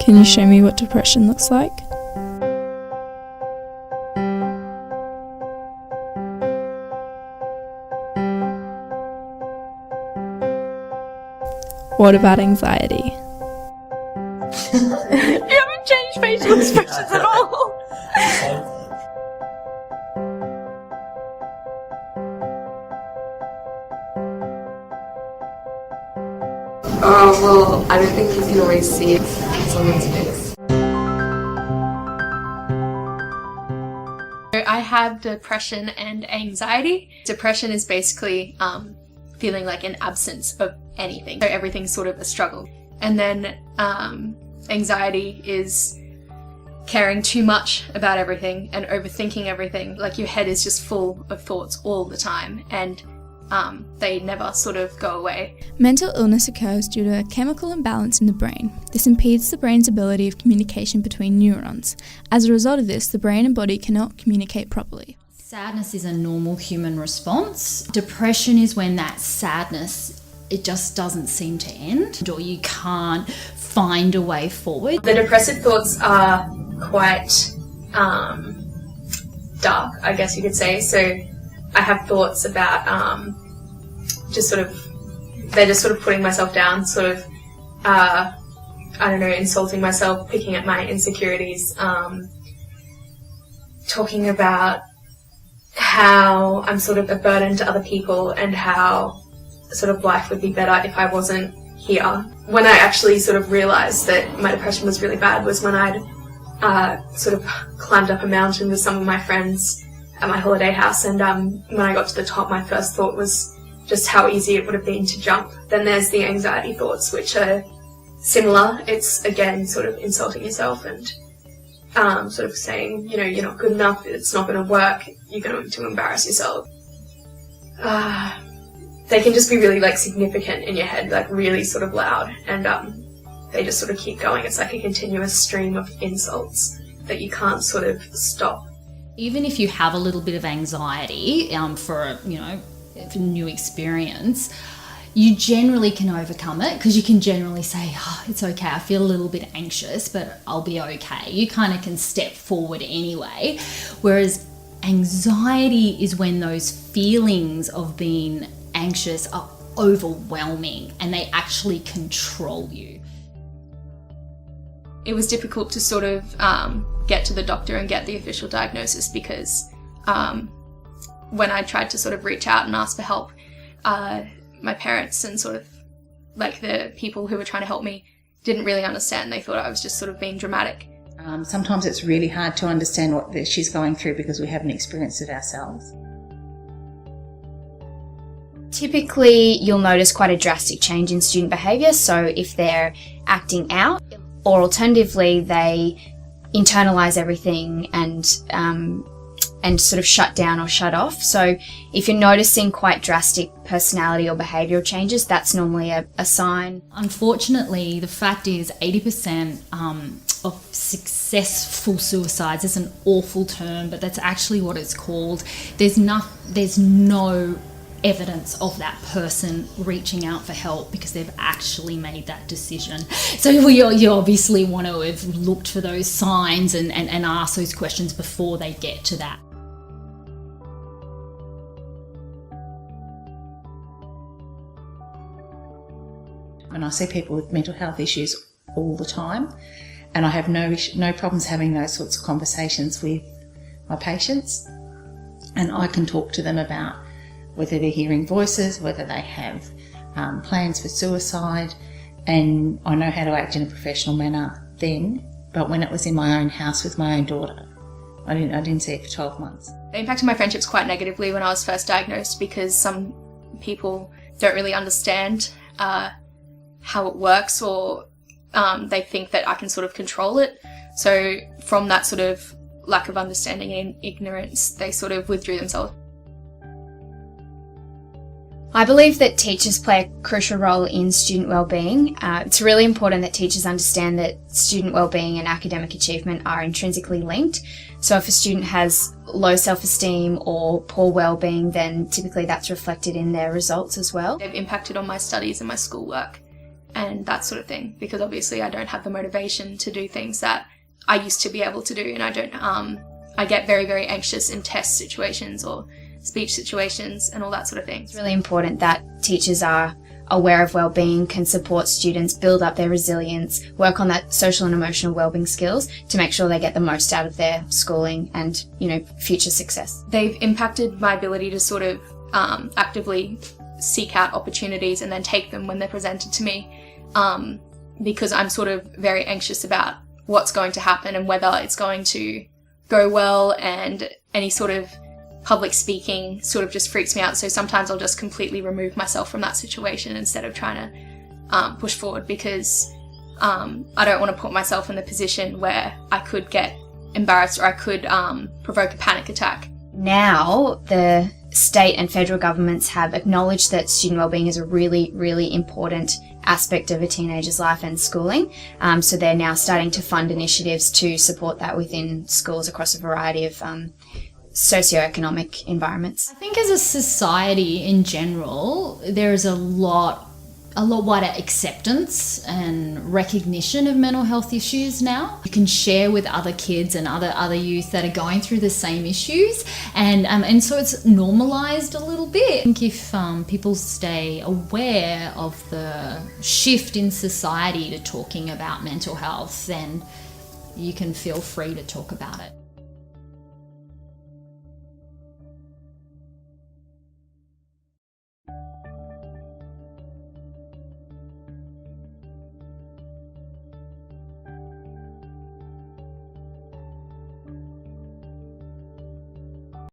Can you show me what depression looks like? What about anxiety? You haven't changed facial expressions at all. Oh, well, I don't think you can always see it on someone's face. I have depression and anxiety. Depression is basically feeling like an absence of anything. So everything's sort of a struggle. And then anxiety is caring too much about everything and overthinking everything. Like your head is just full of thoughts all the time, and they never sort of go away. Mental illness occurs due to a chemical imbalance in the brain. This impedes the brain's ability of communication between neurons. As a result of this, the brain and body cannot communicate properly. Sadness is a normal human response. Depression is when that sadness, it just doesn't seem to end, or you can't find a way forward. The depressive thoughts are quite dark, I guess you could say. So I have thoughts about they're just sort of putting myself down, insulting myself, picking at my insecurities, talking about how I'm sort of a burden to other people and how sort of life would be better if I wasn't here. When I actually sort of realised that my depression was really bad was when I'd sort of climbed up a mountain with some of my friends at my holiday house, and when I got to the top, my first thought was just how easy it would have been to jump. Then there's the anxiety thoughts, which are similar. It's again sort of insulting yourself and sort of saying, you're not good enough, it's not going to work, you're going to embarrass yourself. They can just be really significant in your head, really sort of loud, and they just sort of keep going. It's like a continuous stream of insults that you can't sort of stop. Even if you have a little bit of anxiety for a new experience, you generally can overcome it, because you can generally say, it's okay, I feel a little bit anxious, but I'll be okay. You kind of can step forward anyway. Whereas anxiety is when those feelings of being anxious are overwhelming and they actually control you. It was difficult to sort of get to the doctor and get the official diagnosis, because when I tried to sort of reach out and ask for help, my parents and sort of the people who were trying to help me didn't really understand. They thought I was just sort of being dramatic. Sometimes it's really hard to understand what she's going through because we haven't experienced it ourselves. Typically, you'll notice quite a drastic change in student behaviour, so if they're acting out, or alternatively, they internalise everything and sort of shut down or shut off. So if you're noticing quite drastic personality or behavioural changes, that's normally a sign. Unfortunately, the fact is 80% of successful suicides is an awful term, but that's actually what it's called. There's no evidence of that person reaching out for help because they've actually made that decision. So you obviously want to have looked for those signs and ask those questions before they get to that. And I see people with mental health issues all the time, and I have no problems having those sorts of conversations with my patients, and I can talk to them about whether they're hearing voices, whether they have plans for suicide, and I know how to act in a professional manner then, but when it was in my own house with my own daughter, I didn't see it for 12 months. It impacted my friendships quite negatively when I was first diagnosed, because some people don't really understand how it works, or they think that I can sort of control it. So from that sort of lack of understanding and ignorance, they sort of withdrew themselves. I believe that teachers play a crucial role in student wellbeing. It's really important that teachers understand that student wellbeing and academic achievement are intrinsically linked. So if a student has low self-esteem or poor wellbeing, then typically that's reflected in their results as well. They've impacted on my studies and my schoolwork, and that sort of thing, because obviously I don't have the motivation to do things that I used to be able to do, and I get very, very anxious in test situations or speech situations and all that sort of thing. It's really important that teachers are aware of wellbeing, can support students, build up their resilience, work on that social and emotional wellbeing skills to make sure they get the most out of their schooling and, future success. They've impacted my ability to sort of actively seek out opportunities and then take them when they're presented to me, because I'm sort of very anxious about what's going to happen and whether it's going to go well, and any sort of public speaking sort of just freaks me out. So sometimes I'll just completely remove myself from that situation instead of trying to push forward, because I don't want to put myself in the position where I could get embarrassed or I could provoke a panic attack. Now, the state and federal governments have acknowledged that student wellbeing is a really, really important aspect of a teenager's life and schooling. So they're now starting to fund initiatives to support that within schools across a variety of socioeconomic environments. I think as a society in general, there is a lot wider acceptance and recognition of mental health issues now. You can share with other kids and other youth that are going through the same issues, and so it's normalized a little bit. I think if people stay aware of the shift in society to talking about mental health, then you can feel free to talk about it.